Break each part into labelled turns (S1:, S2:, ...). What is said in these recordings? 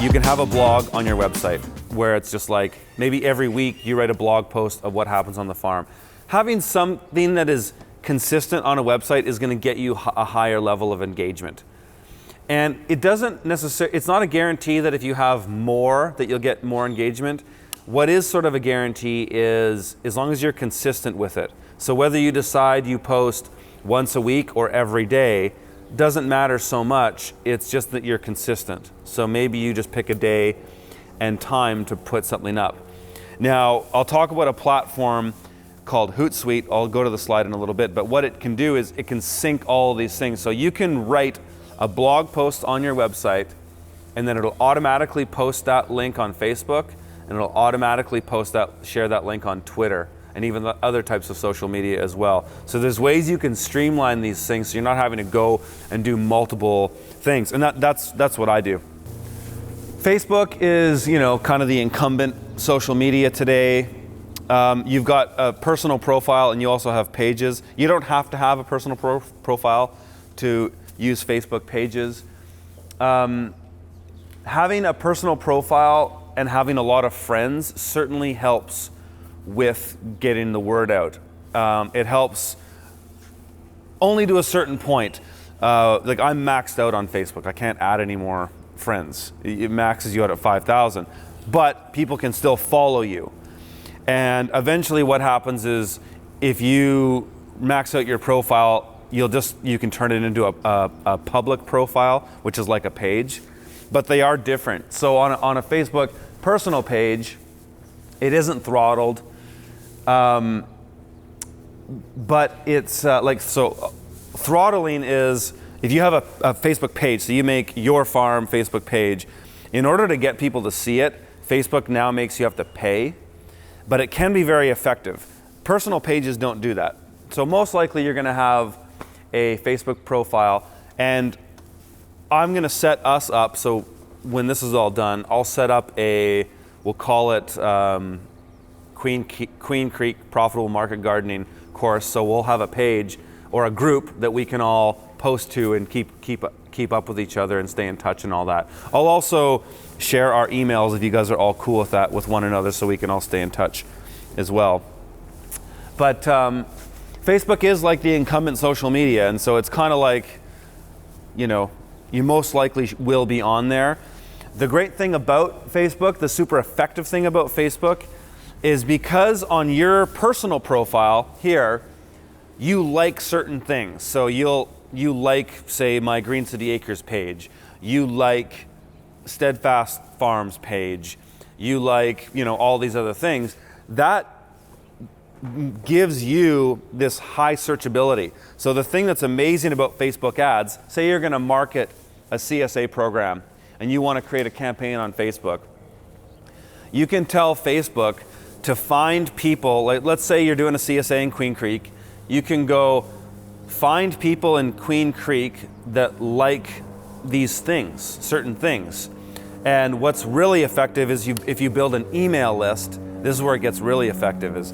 S1: You can have a blog on your website where it's just like maybe every week you write a blog post of what happens on the farm. Having something that is consistent on a website is going to get you a higher level of engagement. And it doesn't necessarily, it's not a guarantee that if you have more that you'll get more engagement. What is sort of a guarantee is as long as you're consistent with it. So whether you decide you post once a week or every day, doesn't matter so much, it's just that you're consistent. So maybe you just pick a day and time to put something up. Now, I'll talk about a platform called Hootsuite. I'll go to the slide in a little bit, but what it can do is it can sync all these things. So you can write a blog post on your website, and then it'll automatically post that link on Facebook, and it'll automatically share that link on Twitter, and even the other types of social media as well. So there's ways you can streamline these things so you're not having to go and do multiple things. And that's what I do. Facebook is, kind of the incumbent social media today. You've got a personal profile and you also have pages. You don't have to have a personal profile to use Facebook pages. Having a personal profile and having a lot of friends certainly helps with getting the word out. It helps only to a certain point. Like I'm maxed out on Facebook. I can't add any more friends. It maxes you out at 5,000, but people can still follow you. And eventually what happens is if you max out your profile, you can turn it into a public profile, which is like a page, but they are different. So on a Facebook personal page, it isn't throttled. But it's throttling is if you have a Facebook page, so you make your farm Facebook page, in order to get people to see it, Facebook now makes you have to pay, but it can be very effective. Personal pages don't do that. So most likely you're gonna have a Facebook profile, and I'm gonna set us up, so when this is all done, I'll set up we'll call it Queen Creek Profitable Market Gardening course. So we'll have a page or a group that we can all post to and keep up with each other and stay in touch and all that. I'll also share our emails if you guys are all cool with that with one another, so we can all stay in touch as well. But Facebook is like the incumbent social media, and so it's kind of like, you most likely will be on there. The great thing about Facebook, the super effective thing about Facebook, is because on your personal profile here, you like certain things. So you like, say, my Green City Acres page. You like Steadfast Farms page. You like, all these other things. That gives you this high searchability. So the thing that's amazing about Facebook ads, say you're gonna market a CSA program and you wanna create a campaign on Facebook. You can tell Facebook to find people, like let's say you're doing a CSA in Queen Creek, you can go find people in Queen Creek that like these things, certain things. And what's really effective is if you build an email list, this is where it gets really effective, is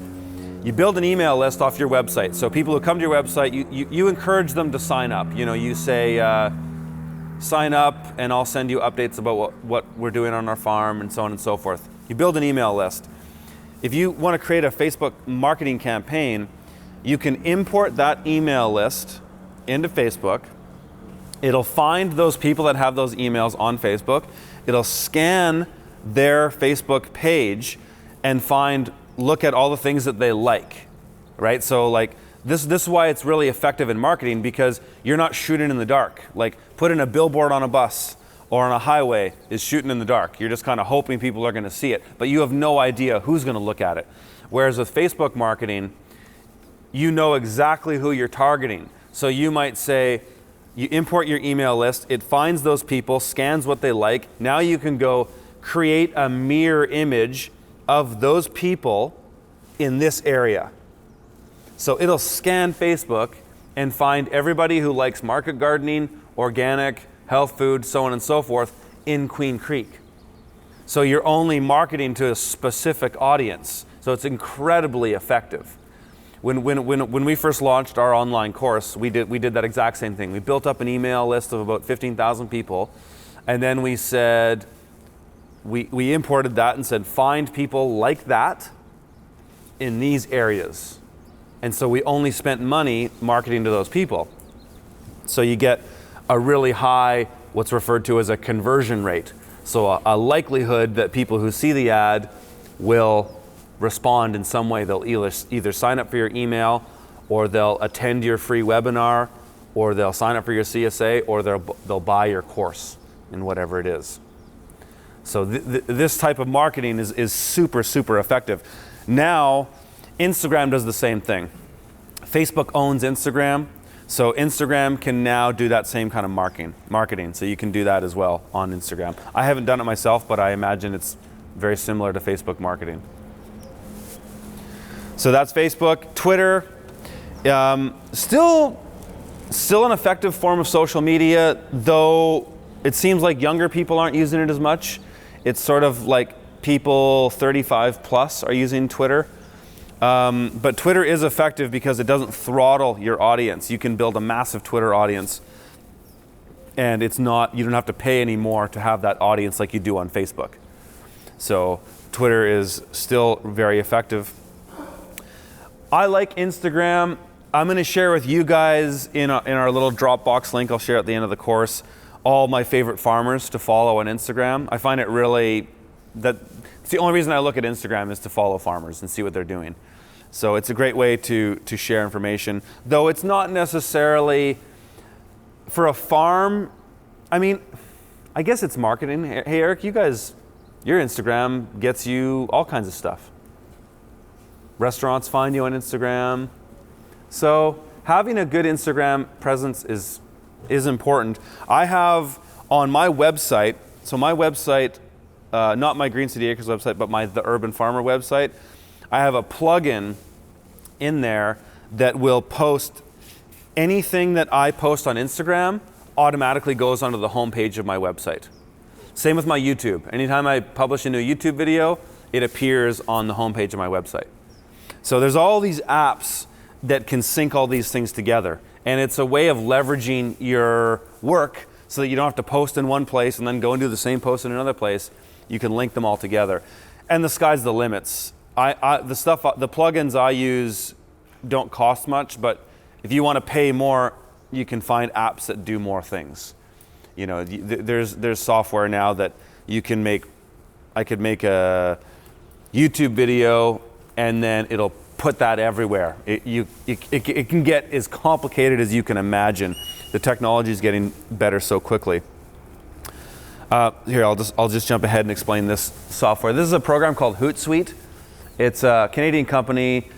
S1: you build an email list off your website. So people who come to your website, you encourage them to sign up. You say, sign up and I'll send you updates about what we're doing on our farm and so on and so forth. You build an email list. If you want to create a Facebook marketing campaign, you can import that email list into Facebook. It'll find those people that have those emails on Facebook. It'll scan their Facebook page and look at all the things that they like, right? So like this is why it's really effective in marketing, because you're not shooting in the dark. Like putting a billboard on a bus or on a highway is shooting in the dark. You're just kind of hoping people are gonna see it, but you have no idea who's gonna look at it. Whereas with Facebook marketing, you know exactly who you're targeting. So you might say, you import your email list, it finds those people, scans what they like. Now you can go create a mirror image of those people in this area. So it'll scan Facebook and find everybody who likes market gardening, organic, health food, so on and so forth in Queen Creek. So you're only marketing to a specific audience. So it's incredibly effective. When we first launched our online course, we did that exact same thing. We built up an email list of about 15,000 people, and then we said, we imported that and said, find people like that in these areas. And so we only spent money marketing to those people. So you get a really high, what's referred to as a conversion rate. So a likelihood that people who see the ad will respond in some way. They'll either sign up for your email, or they'll attend your free webinar, or they'll sign up for your CSA, or they'll buy your course in whatever it is. So this type of marketing is super, super effective. Now, Instagram does the same thing. Facebook owns Instagram, so Instagram can now do that same kind of marketing. So you can do that as well on Instagram. I haven't done it myself, but I imagine it's very similar to Facebook marketing. So that's Facebook. Twitter, still an effective form of social media, though it seems like younger people aren't using it as much. It's sort of like people 35 plus are using Twitter. But Twitter is effective because it doesn't throttle your audience. You can build a massive Twitter audience, and you don't have to pay any more to have that audience like you do on Facebook. So Twitter is still very effective. I like Instagram. I'm going to share with you guys in our little Dropbox link, I'll share at the end of the course, all my favorite farmers to follow on Instagram. I find it really, it's the only reason I look at Instagram is to follow farmers and see what they're doing. So it's a great way to share information, though it's not necessarily for a farm. I mean, I guess it's marketing. Hey Eric, your Instagram gets you all kinds of stuff. Restaurants find you on Instagram. So having a good Instagram presence is important. I have on my website, so my website, not my Green City Acres website, but the Urban Farmer website, I have a plugin in there that will post anything that I post on Instagram automatically goes onto the homepage of my website. Same with my YouTube. Anytime I publish a new YouTube video, it appears on the homepage of my website. So there's all these apps that can sync all these things together. And it's a way of leveraging your work so that you don't have to post in one place and then go and do the same post in another place. You can link them all together. And the sky's the limits. The plugins I use don't cost much, but if you want to pay more, you can find apps that do more things. You know, there's software now that you can make. I could make a YouTube video and then it'll put that everywhere. It can get as complicated as you can imagine. The technology is getting better so quickly. Here, I'll just jump ahead and explain this software. This is a program called Hootsuite. It's a Canadian company,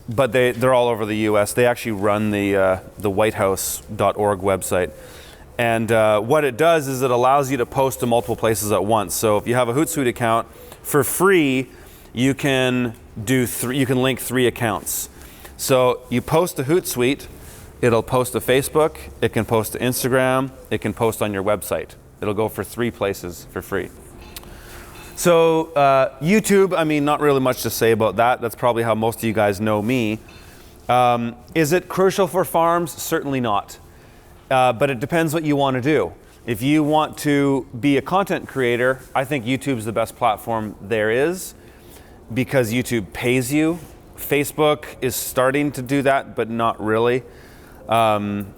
S1: but they're all over the U.S. They actually run the whitehouse.org website. And what it does is it allows you to post to multiple places at once. So if you have a Hootsuite account, for free, you can link 3 accounts. So you post to Hootsuite, it'll post to Facebook, it can post to Instagram, it can post on your website. It'll go for 3 places for free. So YouTube, I mean, not really much to say about that. That's probably how most of you guys know me. Is it crucial for farms? Certainly not. But it depends what you want to do. If you want to be a content creator, I think YouTube's the best platform there is because YouTube pays you. Facebook is starting to do that, but not really. Having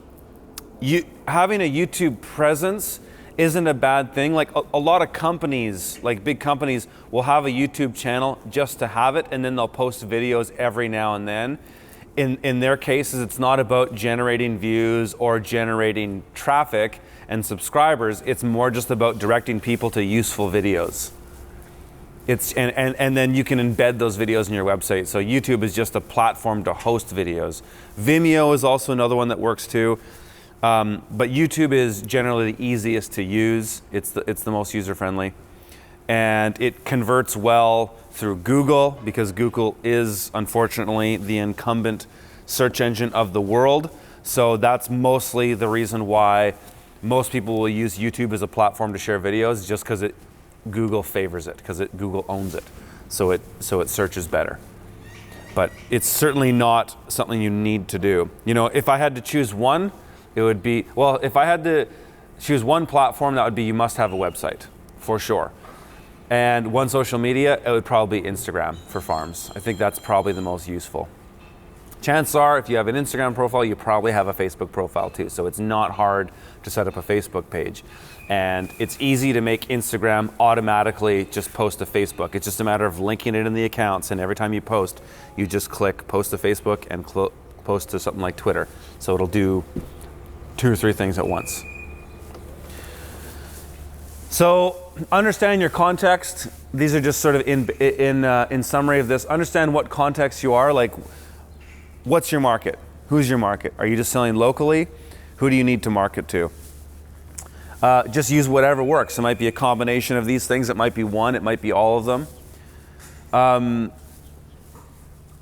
S1: a YouTube presence isn't a bad thing. Like a lot of companies, like big companies, will have a YouTube channel just to have it, and then they'll post videos every now and then. In their cases, it's not about generating views or generating traffic and subscribers. It's more just about directing people to useful videos. And then you can embed those videos in your website. So YouTube is just a platform to host videos. Vimeo is also another one that works too. But YouTube is generally the easiest to use. It's the most user-friendly. And it converts well through Google because Google is, unfortunately, the incumbent search engine of the world. So that's mostly the reason why most people will use YouTube as a platform to share videos, just because Google favors it because Google owns it, so it searches better. But it's certainly not something you need to do. You know, if I had to choose one, it would be, well, if I had to choose one platform, that would be you must have a website, for sure. And one social media, it would probably be Instagram for farms. I think that's probably the most useful. Chances are, if you have an Instagram profile, you probably have a Facebook profile too. So it's not hard to set up a Facebook page. And it's easy to make Instagram automatically just post to Facebook. It's just a matter of linking it in the accounts, and every time you post, you just click post to Facebook and post to something like Twitter. So it'll do 2 or 3 things at once. So understand your context. These are just sort of in summary of this. Understand what context you are. Like, what's your market? Who's your market? Are you just selling locally? Who do you need to market to? Just use whatever works. It might be a combination of these things. It might be one. It might be all of them.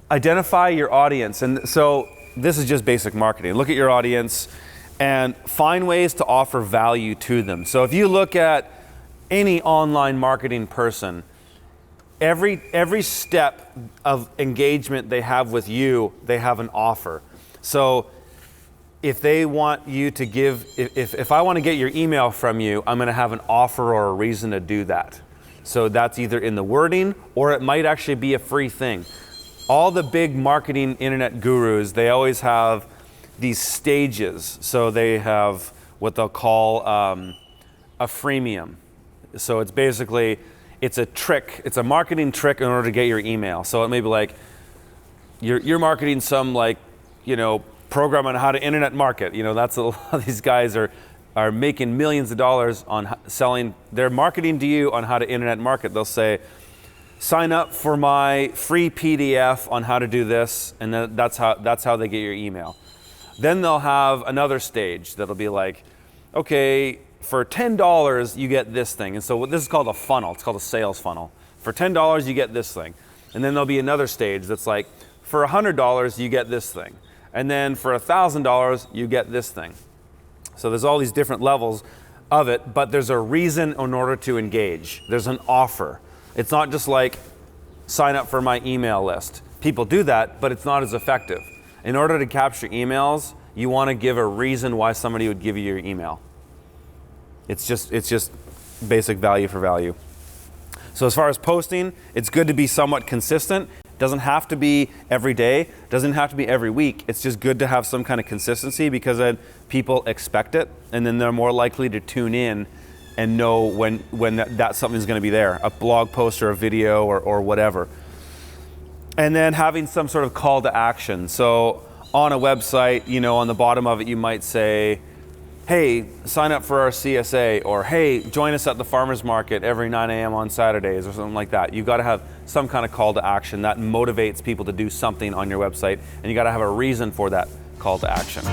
S1: Identify your audience. And so this is just basic marketing. Look at your audience and find ways to offer value to them. So if you look at any online marketing person, every step of engagement they have with you, they have an offer. So if they want you to give, if I want to get your email from you, I'm going to have an offer or a reason to do that. So that's either in the wording, or it might actually be a free thing. All the big marketing internet gurus, they always have these stages. So they have what they'll call a freemium. So it's basically, it's a trick, it's a marketing trick in order to get your email. So it may be like, you're marketing some, like, you know, program on how to internet market. You know, that's a lot of these guys are making millions of dollars on selling, they're marketing to you on how to internet market. They'll say, sign up for my free PDF on how to do this, and then that's how they get your email. Then they'll have another stage that'll be like, okay, for $10 you get this thing. And so this is called a funnel. It's called a sales funnel. For $10 you get this thing. And then there'll be another stage that's like, for $100 you get this thing. And then for $1,000 you get this thing. So there's all these different levels of it, but there's a reason in order to engage. There's an offer. It's not just like, sign up for my email list. People do that, but it's not as effective. In order to capture emails, you want to give a reason why somebody would give you your email. It's just basic value for value. So as far as posting, it's good to be somewhat consistent. Doesn't have to be every day, doesn't have to be every week. It's just good to have some kind of consistency, because then people expect it, and then they're more likely to tune in and know when that something's going to be there, a blog post or a video or whatever. And then having some sort of call to action. So on a website, you know, on the bottom of it, you might say, hey, sign up for our CSA, or hey, join us at the farmers market every 9 a.m. on Saturdays, or something like that. You've got to have some kind of call to action that motivates people to do something on your website, and you got to have a reason for that call to action.